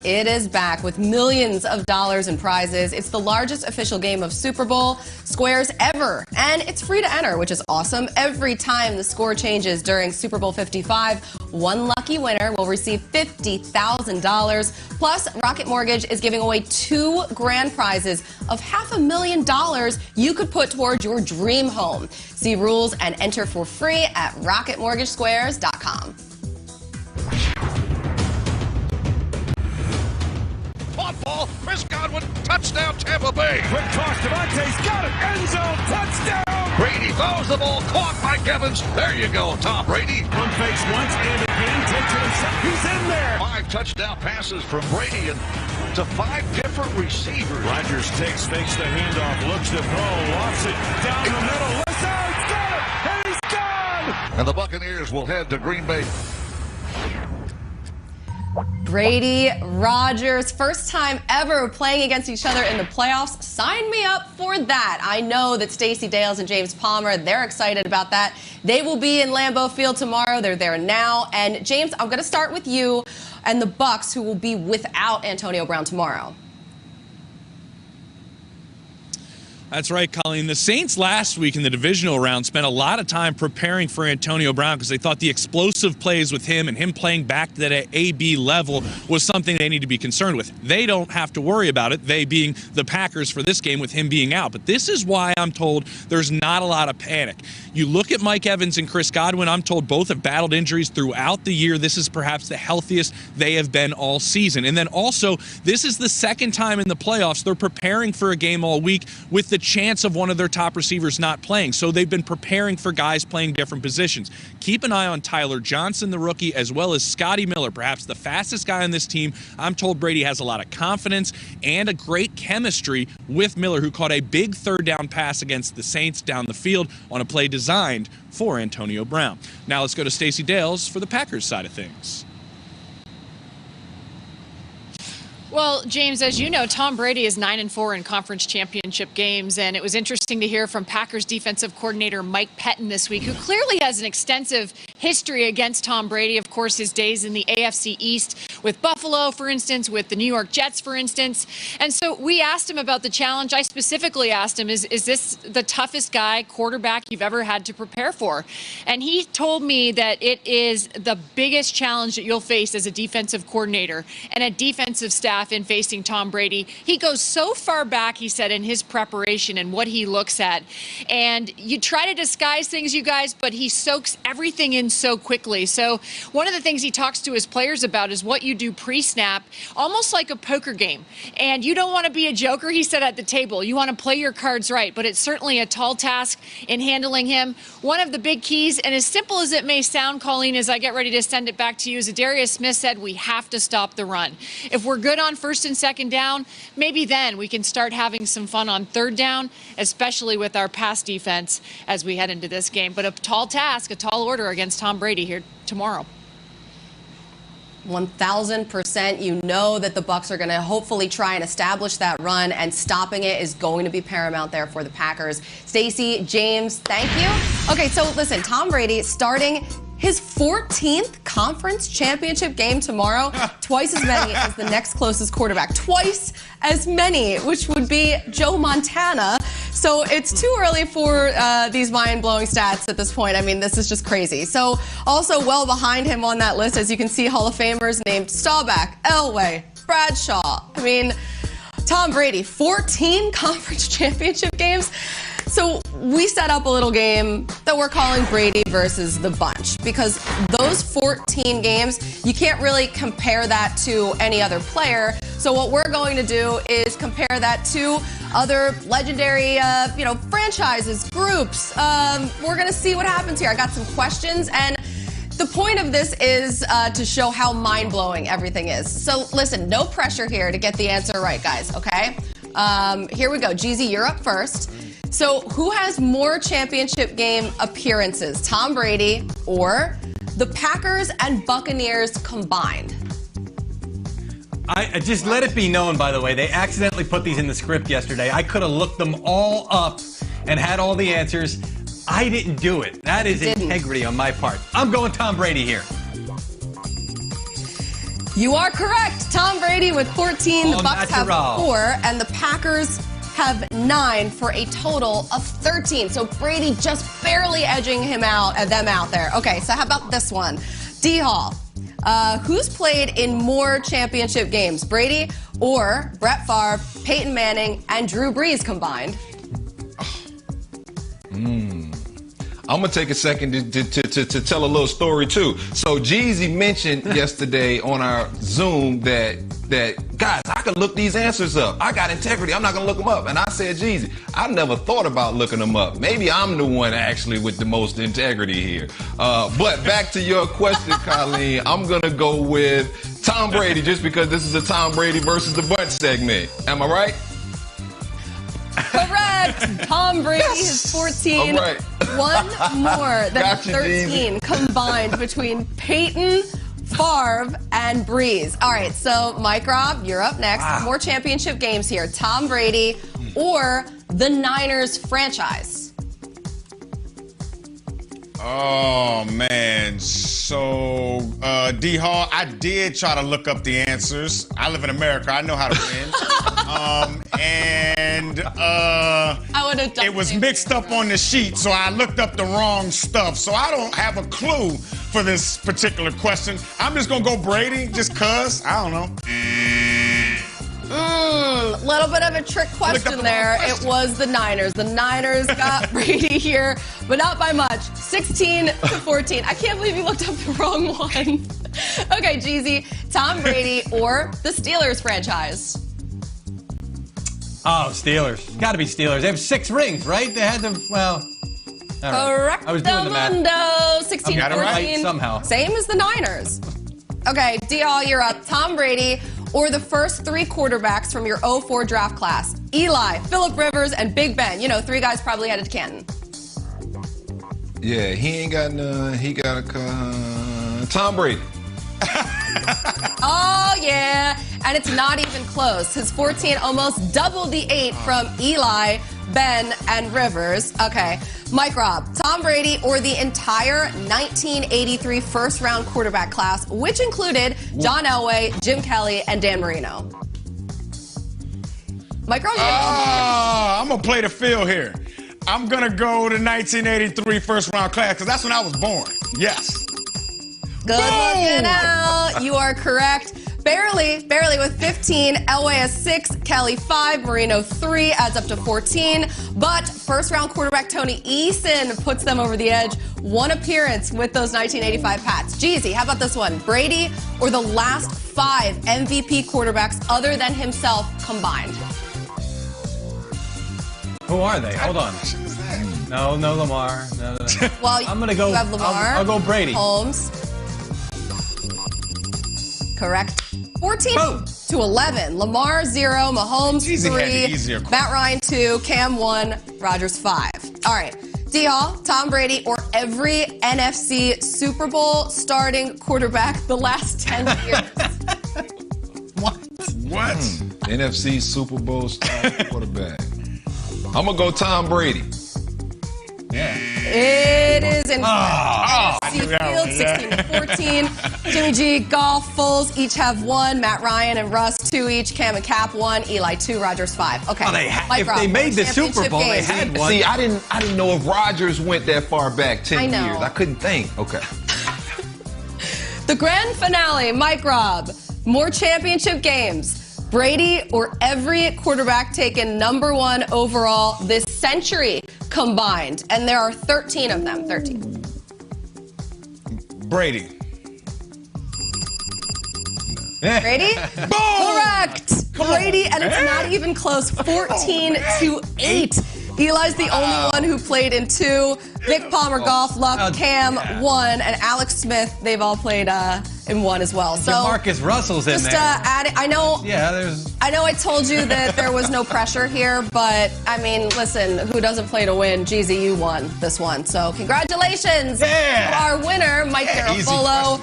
It is back with millions of dollars in prizes. It's the largest official game of Super Bowl squares ever, and it's free to enter, which is awesome. Every time the score changes during Super Bowl 55, one lucky winner will receive $50,000. Plus, Rocket Mortgage is giving away 2 grand prizes of $500,000 you could put towards your dream home. See rules and enter for free at rocketmortgagesquares.com. Ball, Chris Godwin, touchdown Tampa Bay. Quick toss, Devontae's got it, end zone, touchdown. Brady throws the ball, caught by Evans. There you go, Tom Brady. One fakes once and again, takes it himself. He's in there. 5 touchdown passes from Brady and to 5 different receivers. Rodgers fakes the handoff, looks to throw, lofts it down the middle. Left side, he's got it, and he's gone. And the Buccaneers will head to Green Bay. Brady, Rodgers, first time ever playing against each other in the playoffs. Sign me up for that. I know that Stacey Dales and James Palmer, they're excited about that. They will be in Lambeau Field tomorrow. They're there now. And James, I'm going to start with you and the Bucs, who will be without Antonio Brown tomorrow. That's right, Colleen. The Saints last week in the divisional round spent a lot of time preparing for Antonio Brown because they thought the explosive plays with him and him playing back to that AB level was something they need to be concerned with. They don't have to worry about it, they being the Packers for this game with him being out. But this is why I'm told there's not a lot of panic. You look at Mike Evans and Chris Godwin, I'm told both have battled injuries throughout the year. This is perhaps the healthiest they have been all season. And then also, this is the second time in the playoffs they're preparing for a game all week with the chance of one of their top receivers not playing. So they've been preparing for guys playing different positions. Keep an eye on Tyler Johnson, the rookie, as well as Scotty Miller, perhaps the fastest guy on this team. I'm told Brady has a lot of confidence and a great chemistry with Miller, who caught a big third down pass against the Saints down the field on a play designed for Antonio Brown. Now let's go to Stacey Dales for the Packers side of things. Well, James, as you know, Tom Brady is 9-4 in conference championship games, and it was interesting to hear from Packers defensive coordinator Mike Pettin this week, who clearly has an extensive history against Tom Brady. Of course, his days in the AFC East with Buffalo, for instance, with the New York Jets, for instance. And so we asked him about the challenge. I specifically asked him, is this the toughest quarterback you've ever had to prepare for? And he told me that it is the biggest challenge that you'll face as a defensive coordinator and a defensive staff in facing Tom Brady. He goes so far back, he said, in his preparation and what he looks at. And you try to disguise things, you guys, but he soaks everything in so quickly. So one of the things he talks to his players about is what you do pre-snap, almost like a poker game. And you don't want to be a joker, he said, at the table. You want to play your cards right, but it's certainly a tall task in handling him. One of the big keys, and as simple as it may sound, Colleen, as I get ready to send it back to you, as Darius Smith said, we have to stop the run. If we're good on first and second down, maybe then we can start having some fun on third down, especially with our pass defense as we head into this game. But a tall task, a tall order against Tom Brady here tomorrow. 1,000%. You know that the Bucs are going to hopefully try and establish that run, and stopping it is going to be paramount there for the Packers. Stacey, James, thank you. Okay, so listen, Tom Brady starting his 14th conference championship game tomorrow, twice as many as the next closest quarterback. Twice as many, which would be Joe Montana. So it's too early for these mind-blowing stats at this point. I mean, this is just crazy. So also well behind him on that list, as you can see, Hall of Famers named Staubach, Elway, Bradshaw. I mean, Tom Brady, 14 conference championship games. So we set up a little game that we're calling Brady versus the Bunch, because those 14 games, you can't really compare that to any other player. So what we're going to do is compare that to other legendary, franchises, groups. We're going to see what happens here. I got some questions, and the point of this is to show how mind-blowing everything is. So listen, no pressure here to get the answer right, guys, okay? Here we go. Jeezy, you're up first. So who has more championship game appearances, Tom Brady or the Packers and Buccaneers combined? I just let it be known, by the way, they accidentally put these in the script yesterday. I could have looked them all up and had all the answers. I didn't do it. That is integrity on my part. I'm going Tom Brady here. You are correct. Tom Brady with 14. The Bucks have 4, and the Packers have 9 for a total of 13. So Brady just barely edging them out there. Okay, so how about this one? D-Hall. Who's played in more championship games, Brady or Brett Favre, Peyton Manning, and Drew Brees combined? I'm going to take a second to tell a little story, too. So Jeezy mentioned yesterday on our Zoom that guys, I can look these answers up. I got integrity. I'm not going to look them up. And I said, Jeezy, I never thought about looking them up. Maybe I'm the one actually with the most integrity here. But back to your question, Colleen, I'm going to go with Tom Brady just because this is a Tom Brady versus the Bunch segment. Am I right? Correct. Tom Brady is 14. All right. One more than Gotcha, 13 combined between Peyton, Favre, and Brees. All right, so Mike Robb, you're up next. Wow. More championship games here. Tom Brady or the Niners franchise? Oh, man. So, D-Hall, I did try to look up the answers. I live in America. I know how to win. I would have done it was mixed up on the sheet, so I looked up the wrong stuff. So I don't have a clue for this particular question. I'm just going to go Brady just because. I don't know. Little bit of a trick question there. It was the Niners. The Niners got Brady here, but not by much. 16 to 14. I can't believe you looked up the wrong one. Okay, Jeezy, Tom Brady or the Steelers franchise? Oh, Steelers. Got to be Steelers. They have 6 rings, right? They had them, well... all right. Correct. I was doing the math. Mundo, 16 to 14. Right, somehow. Same as the Niners. Okay, D-Hall, you're up. Tom Brady or the first 3 quarterbacks from your 04 draft class? Eli, Phillip Rivers, and Big Ben. You know, 3 guys probably headed to Canton. Yeah, he ain't got none. He got Tom Brady. Oh, yeah. And it's not even close. His 14 almost doubled the 8 from Eli, Ben, and Rivers. Okay. Mike Robb, Tom Brady or the entire 1983 first-round quarterback class, which included John Elway, Jim Kelly, and Dan Marino? Mike Robb, I'm going to play the field here. I'm going to go to 1983 first-round class because that's when I was born. Yes. Good looking out. You are correct. Barely with 15. Elway has 6, Kelly 5, Marino 3, adds up to 14. But first-round quarterback Tony Eason puts them over the edge. 1 appearance with those 1985 Pats. Jeezy, how about this one? Brady or the last 5 MVP quarterbacks other than himself combined? Who are they? Hold on. No, Lamar. No. Well, I'm going to go. You have Lamar. I'll go Brady. Holmes. Correct. 14 to 11. Lamar 0, Mahomes 3, Matt Ryan 2, Cam 1, Rodgers 5. All right. D-Hall, Tom Brady, or every NFC Super Bowl starting quarterback the last 10 years. What? NFC Super Bowl starting quarterback. I'm going to go Tom Brady. Yeah. It is in NFC Field, 16 to 14. Jimmy G, Goff, Foles each have 1. Matt Ryan and Russ 2 each. Cam and Cap 1. Eli 2. Rodgers 5. Okay. Well, if they made the Super Bowl, they had one. See, I didn't know if Rodgers went that far back 10 years. I couldn't think. Okay. The grand finale, Mike Robb. More championship games. Brady or every quarterback taken #1 overall this century combined. And there are 13 of them. 13. Brady. Brady? Boom! Correct. Brady, and it's not even close. 14 to 8. Eli's the only one who played in 2. Vic Palmer, Goff, Luck, Cam, 1, and Alex Smith. They've all played in 1 as well. So Marcus Russell's in there. Add, I know. Yeah, there's. I know I told you that there was no pressure here, but I mean, listen, who doesn't play to win? Jeezy, you won this one. So congratulations to our winner, Mike Garofalo.